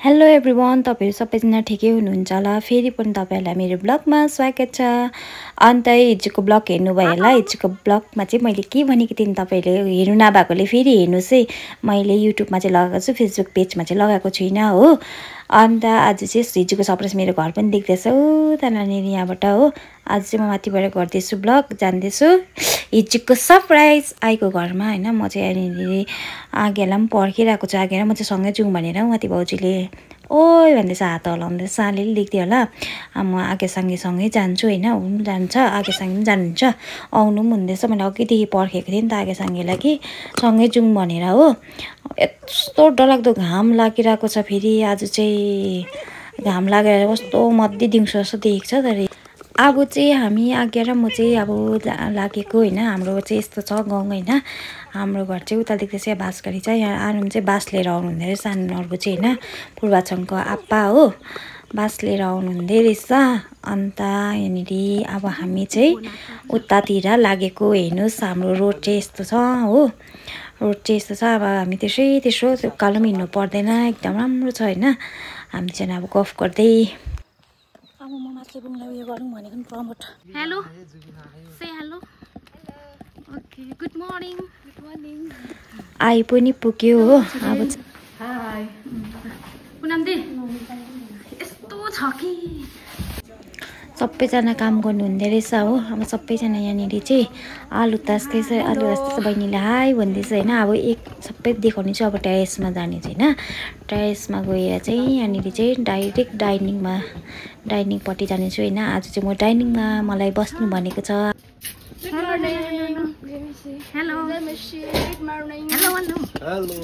Hello everyone, तपाईहरु सबैजना ठिकै हुनुहुन्छ होला। फेरि पनि तपाईहरुलाई मेरो ब्लगमा स्वागत छ। अन्त हिजोको ब्लग हेर्नु भयो होला। हिजोको ब्लगमा चाहिँ मैले के भनेको थिएँ तपाईहरुले हेर्नु नभएकोले फेरि हेर्नुस् है। मैले युट्युबमा चाहिँ लगाएको छु, फेसबुक पेजमा चाहिँ लगाएको छैन हो। अन्त आज चाहिँ हिजोको सरप्राइज मेरो घर पनि देख्दैछ तनानेर यहाँबाट हो। आज चाहिँ म माथिबाट गर्दैछु ब्लग, जान्दैछु हिजोको सरप्राइज आएको घरमा हैन। म चाहिँ यहाँनिर आगेलाई पनि पर्खिरहेको छु। आगेर म चाहिँ सँगै जाउँ भनेर माथि बाउजीले ओइ भन्दैछ, हात हलाउँदै सालेले देख्दै होला। म आगेसँगै सँगै जान्छु हैन। उ जान्छ, आगेसँगै पनि जानुहुन्छ, आउनु पनि हुँदैछ। मैले अघिदेखि पर्खेको थिएँ नि त आगेसँगैलाई कि सँगै जाउँ भनेर हो। यस्तो डरलाग्दो घाम लागिरहेको छ। फेरि आज चाहिँ घाम लागेर कस्तो मध्य दिउँसो जस्तो देखेको छ। तर अब चाहिँ हामी आगे र म चाहिँ अब लागेको हैन। हाम्रो चाहिँ यस्तो छ गाउँ हैन। हाम्रो घर चाहिँ उता देख्दैछ बाँसगढी छ। यहाँ आनुम चाहिँ बाँस लिएर आउनुहुँदै रहेछ। सानोहरूको चाहिँ हैन, पूर्वाचङको आप्पा हो, बाँस लिएर आउनुहुँदै रहेछ। अन्त यहाँनिर अब हामी चाहिँ उतातिर लागेको हेर्नुहोस्। हाम्रो रोड चाहिँ यस्तो छ हो। रोड चाहिँ यस्तो छ। अब हामी त्यसो उकालो पनि हिँड्नु पर्दैन, एकदम राम्रो छ हैन। हामी चाहिँ अब गफ गर्दै अब म माथि पनि उयो गरौँ भनेको नि promote. Hello say hello. Okay, good morning. Good morning. आइ पनि पुग्यो हो। अब हाय पुनमदी यस्तो छ कि सबैजना काम गर्नुहुँदै रहेछ हो। अब सबैजना यहाँनिर चाहिँ आलु तास्दैछ। आलु तास्दैछ। बहिनीले हाई भन्दैछ हैन। अब एक सबै देखाउने चाहिँ अब टेरेसमा जाने चाहिँ हैन। टेरेसमा गएर चाहिँ यहाँनिर चाहिँ डाइरेक्ट डाइनिङपट्टि जानेछु हैन। आज चाहिँ म डाइनिङमा मलाई बस्नु भनेको छ। Hello hello morning. हेलो भन्नु। हेलो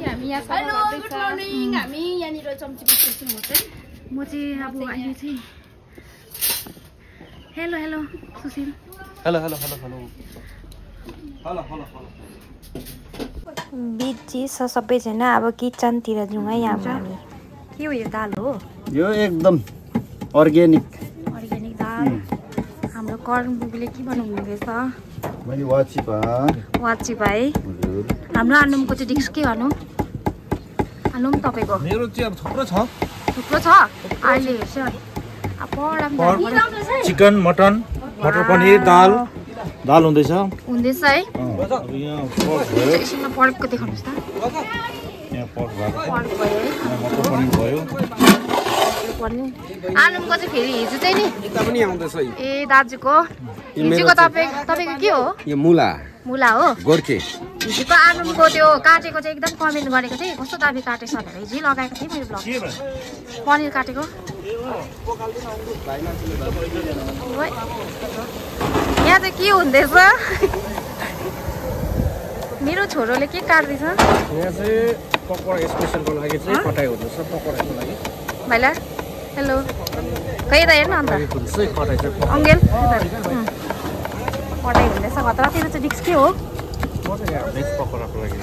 हामी यहाँ हेलो गुड मर्निङ। हामी यहाँनिर चम्ची बस्दैछौँ। म चाहिँ अब अहिले चाहिँ hello hello Sushil. Hello hello hello hello hello hello hello. Busy छ सबैजना। अब किचनतिर जाउँ है। यहाँ हामी के हो यो दाल हो? यो एकदम अर्ग्यानिक दाल। हाम्रो कर्ण बुबीले के बनाउनु हुँदैछ? मैले वाची भाइ। हाम्रो आनुमको चाहिँ डिक्स के गर्नु? आनुम तपाईको? मेरो चाहिँ अब थुप्रो छ। अहिले हेर्छ चिकन, मटन, मटर पनिर, दाल हुँदैछ है। यहाँ पर्क भयो। एकछिनमा पर्कको देखाउनुस् त। यहाँ पर्क भयो, मटर पनिर भयो। आनुमको चाहिँ फेरि हिजो चाहिँ नि यता पनि आउँदैछ। ए दाजुको हिजोको तपाईको के हो? यो मुला हो गोर्खे। हिजोको आनुमको त्यो काटेको चाहिँ एकदम कमेन्ट गरेको थिएँ, कस्तो दामी काटेछ भनेर। हिजो लगाएको थिएँ मेरो ब्लग पनिर काटेको। यहाँ चाहिँ के हुँदैछ? मेरो छोरोले के काट्दैछ? यहाँ चाहिँ पकौडा स्पेसलको लागि चाहिँ कटाइ हुँदैछ। पकौडाको लागि भाइला हेलो खै त हेर्न अन्त अङ्गेल कटाइ हुँदैछ। खतरातिर चाहिँ डिक्स के हो?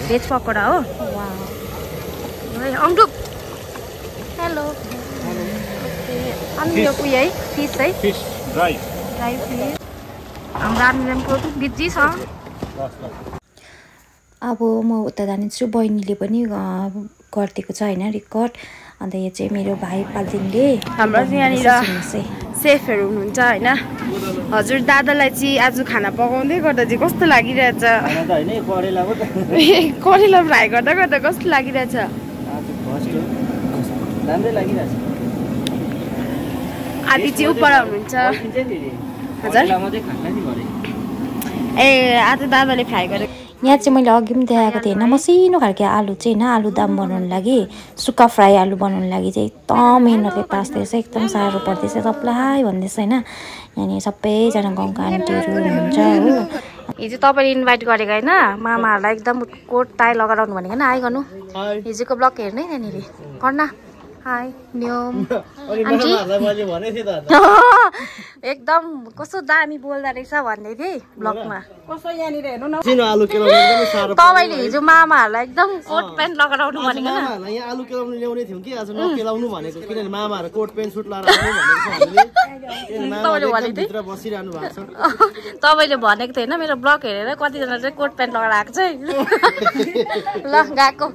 भेज पकौडा हो। अङ्डुक हेलो। अनि यो उयो है फिस है, ड्राई फिस। हाम्रो आर्मीको बिजी छ। अब म उता जानेछु। बहिनीले पनि गरिदिएको छ होइन रेकर्ड। अन्त यो चाहिँ मेरो भाइ पाल्दिङले। हाम्रो यहाँनिर सेफहरू हुनुहुन्छ होइन। हजुर दादालाई चाहिँ आज खाना पकाउँदै गर्दा चाहिँ कस्तो लागिरहेछ? करेला फ्राई गर्दा कस्तो लागिरहेछ? आदि चाहिँ उपर हुनुहुन्छ। हजुर ए आज दादाले फ्राई गरेको। यहाँ चाहिँ मैले अघि पनि देखाएको थिएँ होइन, मसिनो खालको आलु चाहिँ होइन, आलु दम बनाउनु लागि, सुक्खा फ्राई आलु बनाउनु लागि चाहिँ एकदम मिहिनेतले तास्दैछ। एकदम साह्रो पर्दैछ सबलाई भन्दैछ होइन। यहाँनिर सबैजना गाउँको आन्टीहरू हुनुहुन्छ हो। हिजो तपाईँले इन्भाइट गरेको होइन, मामाहरूलाई एकदम कोट टाई लगाउनु भनेको होइन। हाई गर्नु। हिजोको ब्लग हेर्ने यहाँनिर गर्न। Hi Nyom aunty. एकदम कस्तो दामी बोल्दो रहेछ भन्दै थिएँ ब्लगमा। तपाईँले हिजो मामाहरूलाई एकदम कोट प्यान्ट लगाउनु भनेको यहाँ आलु केलाउनु ल्याउने थियौँ कि आज नकेलाउनु भनेको, किनभने मामाहरू कोट प्यान्ट सुट लगाएर बसिरहनु भएको छ। तपाईँले भनेको थियो होइन मेरो ब्लग हेरेर कतिजना चाहिँ कोट प्यान्ट लगाएर आएको छ। ल गएको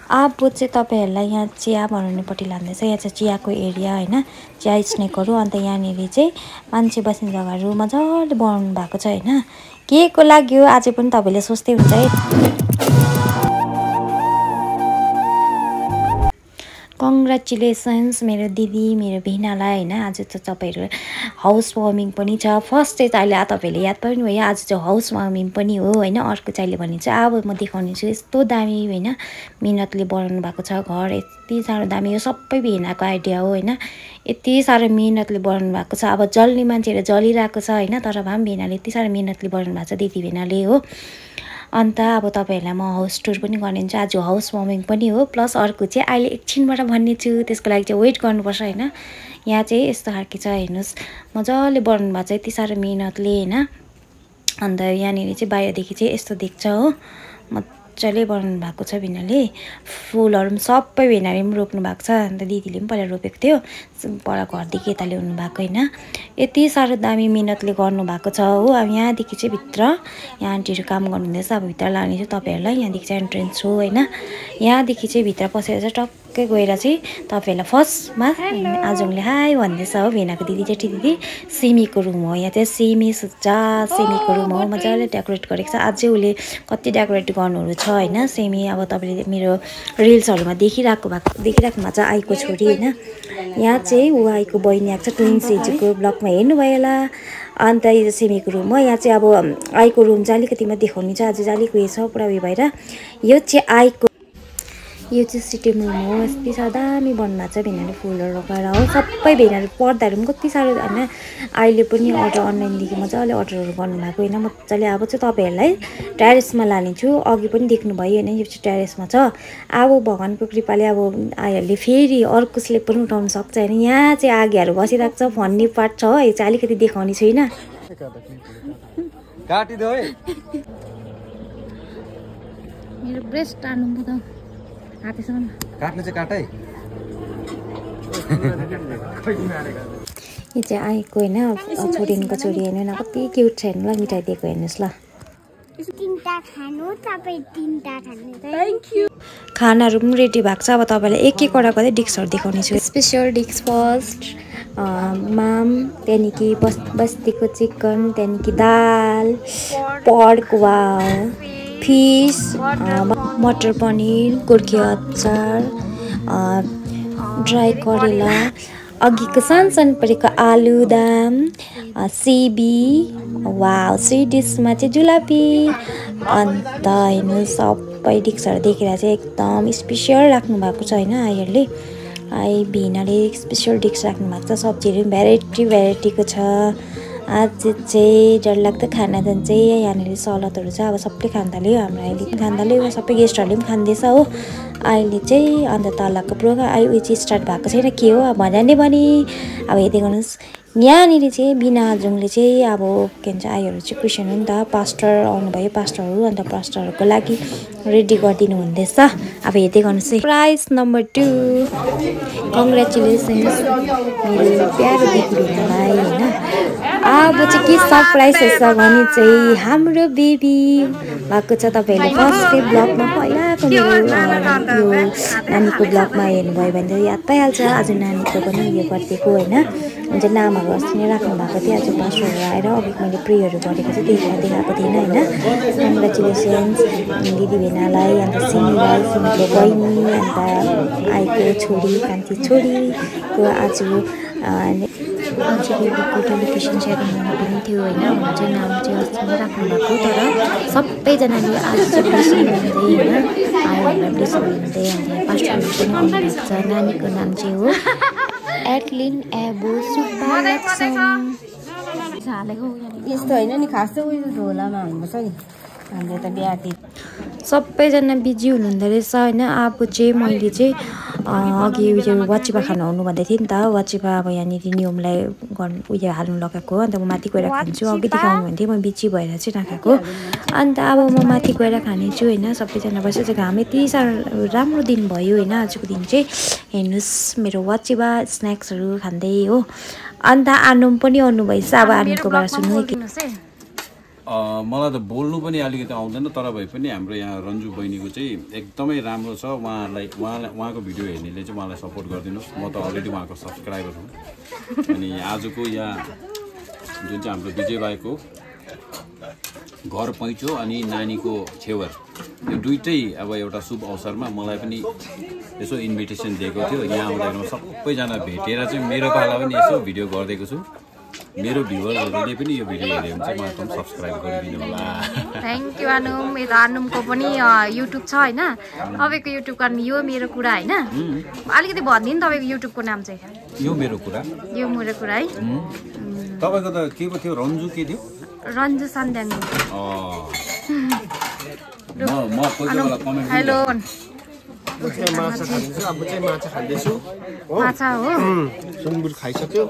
अब चाहिँ तपाईँहरूलाई यहाँ चिया बनाउनेपट्टि लाँदैछ। यहाँ चाहिँ चियाको एरिया होइन, चिया स्नेकहरू। अन्त यहाँनिर चाहिँ मान्छे बस्ने जग्गाहरू मजाले बनाउनु भएको छ होइन। के को लागि हो आज पनि तपाईँले सोच्दै हुन्छ है। कङ्ग्रेचुलेसन्स मेरो दिदी मेरो भिनालाई होइन। आज त तपाईँहरू हाउस वार्मिङ पनि छ। फर्स्ट चाहिँ अहिले तपाईँहरूले याद पनि भयो, आज चाहिँ हाउस वार्मिङ पनि हो होइन। अर्को चाहिँ अहिले भने चाहिँ अब म देखाउने छु यस्तो दामी होइन मिहिनेतले बनाउनु भएको छ घर। यति साह्रो दामी, यो सबै भिनाको आइडिया हो होइन। यति साह्रो मिहिनेतले बनाउनु भएको छ। अब जल्ने मान्छेहरू जलिरहेको छ होइन, तर भए पनि भिनाले यति साह्रो मिहिनेतले बनाउनु भएको छ दिदी भिनाले हो। अन्त अब तपाईँहरूलाई म हाउस टुर पनि गरिदिन्छु। आज हाउस वार्मिङ पनि हो, प्लस अर्को चाहिँ अहिले एकछिनबाट भन्ने छु, त्यसको लागि चाहिँ वेट गर्नुपर्छ होइन। यहाँ चाहिँ यस्तो खालको छ हेर्नुहोस्, मजाले बनाउनु भएको छ यति साह्रो मिहिनेतले होइन। अन्त यहाँनिर चाहिँ बाहिरदेखि चाहिँ यस्तो देख्छ हो, मजाले बनाउनु भएको छ भिनाले। फुलहरू पनि सबै भिनाले पनि रोप्नु भएको छ। अन्त दिदीले पनि पहिला रोपेको थियो, पर घरदेखि यता ल्याउनु भएको होइन। यति साह्रो दामी मिहिनेतले गर्नुभएको छ हो। अब यहाँदेखि चाहिँ भित्र यहाँ आन्टीहरू काम गर्नुहुँदैछ। अब भित्र लाने चाहिँ तपाईँहरूलाई यहाँदेखि चाहिँ एन्ट्रेन्स हो होइन। यहाँदेखि चाहिँ भित्र पसेर चाहिँ टक्कै गएर चाहिँ तपाईँहरूलाई फर्स्टमा आजङले हाई भन्दैछ हो। भेनाको दिदी चाहिँ दिदी सिमीको रुम हो। यहाँ चाहिँ सिमी सुत्छ, सिमीको रुम हो, मजाले डेकोरेट गरेको छ। अझै उसले कति डेकोरेट गर्नुहरू छ होइन। सिमी अब तपाईँले मेरो रिल्सहरूमा देखिराख्नु भएको छ आईको छोरी होइन। यहाँ चाहिँ ऊ आईको बहिनी आएको छ ट्विन्स एजीको ब्लगमा हेर्नुभयो होला। अन्त यो सिमीको रुम हो। यहाँ चाहिँ अब आईको रुम चाहिँ अलिकति म देखाउने छ, आज चाहिँ अलिक उयो छ पुरा उयो भएर। यो चाहिँ आईको यो चाहिँ सिटिङ रुम हो। यति साह्रो दामी बनाएको छ भेनाले फुलहरू लगाएर हो। सबै भेनाले पर्दाहरू पनि कति साह्रो होइन। अहिले पनि अर्डर अनलाइनदेखि मजाले अर्डरहरू गर्नुभएको होइन। मजाले अब चाहिँ तपाईँहरूलाई टेरेसमा लानेछु। अघि पनि देख्नुभयो होइन, यो चाहिँ टेरेसमा छ। अब भगवान्को कृपाले अब आईहरूले फेरि अर्को स्लेप पनि उठाउन सक्छ होइन। यहाँ चाहिँ आगीहरू बसिरहेको छ भन्ने पार्ट छ, यो चाहिँ अलिकति देखाउने छुइनँ। मेरो ब्रेस्ट टार्नु त हातेसम्म काट्नु चाहिँ काटै। यो चाहिँ आएको होइन छोरीको छोरी हेर्नु न कति क्युट छ हेर्नु ल। मिठाई दिएको हेर्नुहोस् ल। खानाहरू पनि रेडी भएको छ। अब तपाईँलाई एक एकवटा गर्दै डिक्सहरू देखाउने छु। स्पेसल डिक्स फर्स्ट माम, त्यहाँदेखि बस्तीको चिकन, त्यहाँदेखि दाल, पर्क वाउ, फिस, मटर पनिर, गोर्खे अचार, ड्राई करेला, अघिको सानो परेको आलुदम, सिबी वाउ, स्विट डिसमा चाहिँ जुलापी। अन्त हेर्नु सबै डिक्सहरू देखेर चाहिँ एकदम स्पेसल राख्नु भएको छ होइन आईहरूले। आई भिनाले स्पेसल डिक्स राख्नु भएको छ। सब्जीहरू पनि भेराइटीको छ। आज चाहिँ डरलाग्दो खाना चाहिँ यहाँनिर सलादहरू छ। अब सबै खान थाल्यो, हाम्रो अहिले पनि खान थाल्यो, सबै गेस्टहरूले पनि खाँदैछ हो अहिले चाहिँ। अन्त तलको प्रोग्राम अहिले उयो चाहिँ स्टार्ट भएको छैन, के हो अब भनिहाल्ने भने अब हेर्दै गर्नुहोस्। यहाँनिर चाहिँ बिना आजङले चाहिँ अब के भन्छ आईहरू चाहिँ क्रिस्चियन हो नि त, पास्टर आउनुभयो पास्टरहरू। अन्त पास्टरहरूको लागि रेडी गरिदिनु हुँदैछ। अब हेर्दै गर्नुहोस् है। प्राइज नम्बर 2 कङ्ग्रेचुलेसन्स मेरो प्यारो दिदीहरूलाई होइन। अब चाहिँ के सरप्राइज छ भने चाहिँ हाम्रो बेबी भएको छ। तपाईँहरूले फर्स्टै ब्लगमा पहिलाको मेरो यो नानीको ब्लगमा हेर्नुभयो भने चाहिँ याद पाइहाल्छ। आज नानीको पनि उयो गरिदिएको होइन, हुन्छ नामहरू अस्ति नै राख्नु भएको थियो। आज पास्टरहरू आएर अघि मैले प्रेहरू गरेको चाहिँ देखाएको थिइनँ होइन। कङ्ग्रेचुलेसन्स दिदी भेनालाई, अन्त सिमीलाई, सिमीको बहिनी, अन्त आईको छोरी कान्छी छोरीको आज बेबीको डेलिकेसन सेरेमनी पनि थियो होइन। उहाँ चाहिँ नाम चाहिँ अस्ति नै राख्नु भएको, तर सबैजनाले आज चाहिँ ब्लेसिङ गर्दै होइन आईहरूलाई ब्लेसिङ गर्दै। अन्त पास्टरहरू पनि आउनुभएको छ। नानीको नाम चाहिँ हो एटलिन एबो सुब्बालक्ष्म। यस्तो होइन नि खास चाहिँ उयो झोलामा हुनुपर्छ नि, हाम्रो त बिहातिर सबैजना बिजी हुनुहुँदो रहेछ होइन। अब चाहिँ मैले चाहिँ अघि उयो वाचिपा खानु आउनु भन्दै थिएँ नि त। वाचिपा अब यहाँनिर नियमलाई गर्नु उयो हाल्नु लगाएको, अन्त म माथि गएर खान्छु। अघिदेखि आउनु भन्थेँ, म बिजी भएर चाहिँ नखाएको। अन्त अब म माथि गएर खानेछु होइन। सबैजना बसेर घाम यति साह्रो राम्रो दिन भयो होइन आजको दिन चाहिँ। हेर्नुहोस् मेरो वाचिपा स्न्याक्सहरू खाँदै हो। अन्त आनुम पनि आउनुभएछ। अब आनुमको बारे सुन्नु मलाई त बोल्नु पनि अलिकति आउँदैन तर भए पनि हाम्रो यहाँ रन्जु बहिनीको चाहिँ एकदमै राम्रो छ उहाँको भिडियो हेर्नेले चाहिँ उहाँलाई सपोर्ट गरिदिनुहोस् म त अलरेडी उहाँको सब्सक्राइबर हुँ अनि आजको यहाँ जुन चाहिँ हाम्रो विजय भाइको घर पैँचो अनि नानीको छेवर यो दुइटै अब एउटा शुभ अवसरमा मलाई पनि यसो इन्भिटेसन दिएको थियो यहाँ आउँदाखेरि म सबैजना भेटेर चाहिँ मेरो पाला पनि यसो भिडियो गरिदिएको छु मेरो भ्युअरहरूले पनि यो भिडियो हेऱ्यो भने चाहिँ मलाई सब्सक्राइब गरिदिनु होला थ्याङ्क यू अनुम मेरो अनुमको पनि युट्युब छ होइन तपाईँको युट्युबको यो मेरो कुरा होइन अलिकति भनिदिनु नि तपाईँको युट्युबको नाम चाहिँ यो मेरो कुरा है तपाईँको त के पो थियो रन्जु के थियो रन्जु सन्ध्याङ्गी हेलो माछा खाँदैछु माछा हो सुँगुर खाइसक्यो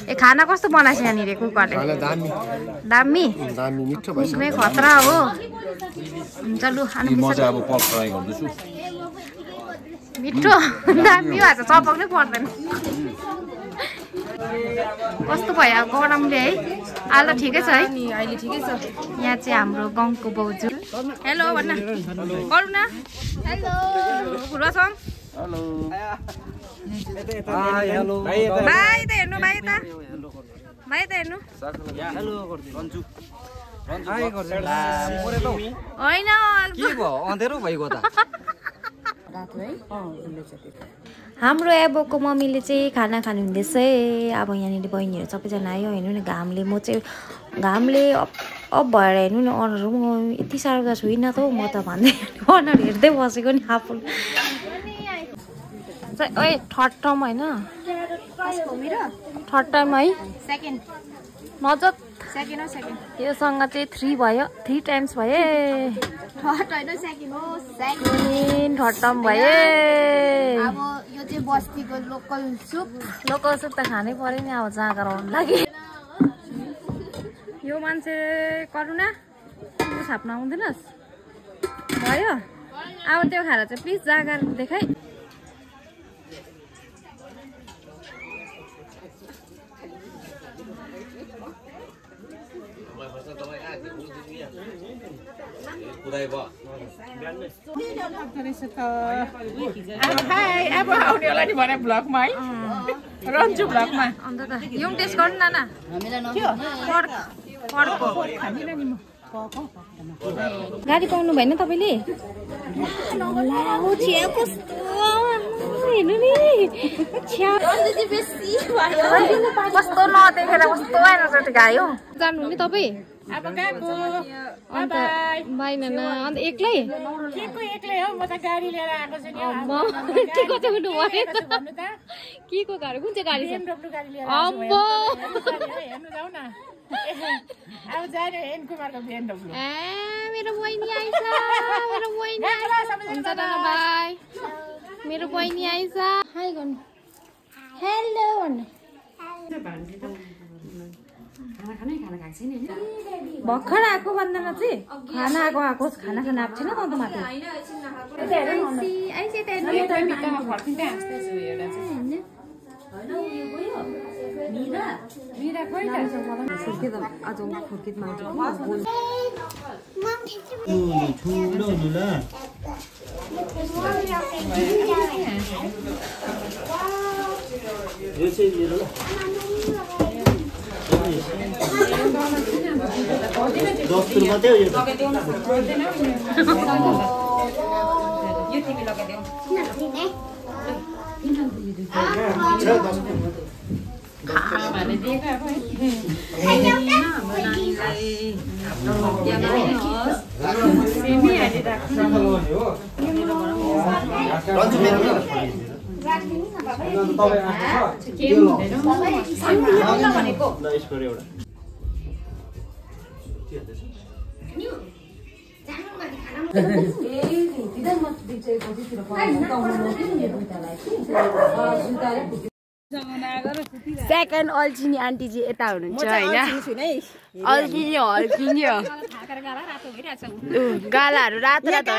ए खाना कस्तो बनाएछ यहाँनिर कुकरले दामी मिठो भएछ खतरा हो हुन्छ लु मिठो दामी भएछ चपाउनै पर्दैन कस्तो भयो गरमले है अहिले त ठिकै छ है अहिले ठिकै छ यहाँ चाहिँ हाम्रो गाउँको बाउजू हेलो भन्न करुणा हेलो फुलसम हेलो भाइ त हेर्नु होइन के भयो अँधेरो भइगयो त हाम्रो एबोको मम्मीले चाहिँ खाना खानु हुँदैछ अब यहाँनिर बहिनीहरू सबैजना आयो हेर्नु न घामले म चाहिँ घामले अब भएर हेर्नु न अनुहार म यति साह्रो त छुइनँ त म त भन्दै अनुहार हेर्दै बसेको नि आफू ए थर्ड टर्म होइन थर्ड टर्म है नजर योसँग चाहिँ 3 भयो 3 टाइम्स भयो थर्ड टर्म भयो अब यो चाहिँ बस्तीको लोकल सुप त खानै पर्यो नि अब जहाँ गराउनु लागि यो मान्छे करुणा छाप्न आउँदैनस् भयो अब त्यो खाएर चाहिँ प्लिज जाँगर देखाइ अब आउने होला नि भने भ्लगमा है रन्जु भ्लगमा अन्त त यो टेस्ट गर्नु नाना गाडी पाउनु भएन तपाईँले हेर्नु नि कस्तो नदेखेर कस्तो एनर्जेटिक गायो जानु नि तपाईँ अब गएको अन्त बाइ नाना अन्त एक्लै एक्लै हो म त गाडी लिएर आएको छु नि के को चाहिँ उठ्नु भयो के को गाडी कुन चाहिँ गाडी छ गाडी लिएर अम्बो हेर्नु जाऊ न अब जाने एन कुमारको BMW मेरो बहिनी आइछ हुन्छ नाना बाइ मेरो बहिनी आइछ हाई गर्नु हेलो भन्नु भर्खर आएको भन्दैन चाहिँ खाना आएको खाना खान आएको छैन त अन्त माथि आज खुर्कित मान्छे मात्रै हो यो तिमी लगाइदेऊ सेकेन्ड अल्छिनी आन्टी चाहिँ यता हुनुहुन्छ होइन अल्छिनी हल्किन्यो गालाहरू रातो रातो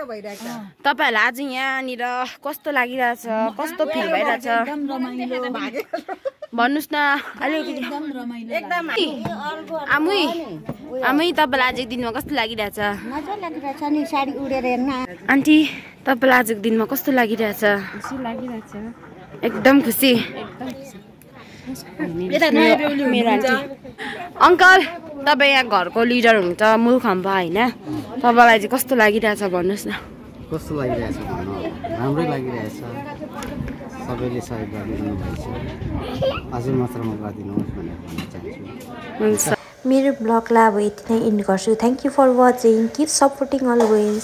भइरहेछ हो तपाईँहरूलाई आज यहाँनिर कस्तो लागिरहेछ कस्तो फिल भइरहेछ भन्नुहोस् न अलिकति आमै तपाईँलाई आजको दिनमा कस्तो लागिरहेछ आन्टी तपाईँलाई आजको दिनमा कस्तो लागिरहेछ एकदम खुसी मेरो आन्टी अङ्कल तपाईँ यहाँ घरको लिडर हुनुहुन्छ मूल खम्बा होइन तपाईँलाई चाहिँ कस्तो लागिरहेछ भन्नुहोस् न कस्तो लागिरहेछ भन्नु राम्रै लागिरहेछ सबैले सहयोग गरिदिनु भएछ अझै मात्रामा गरिदिनुहोस् भनेर भन्न चाहन्छु हुन्छ मेरो ब्लगलाई अब यति नै एन्ड गर्छु thank you for watching keep supporting always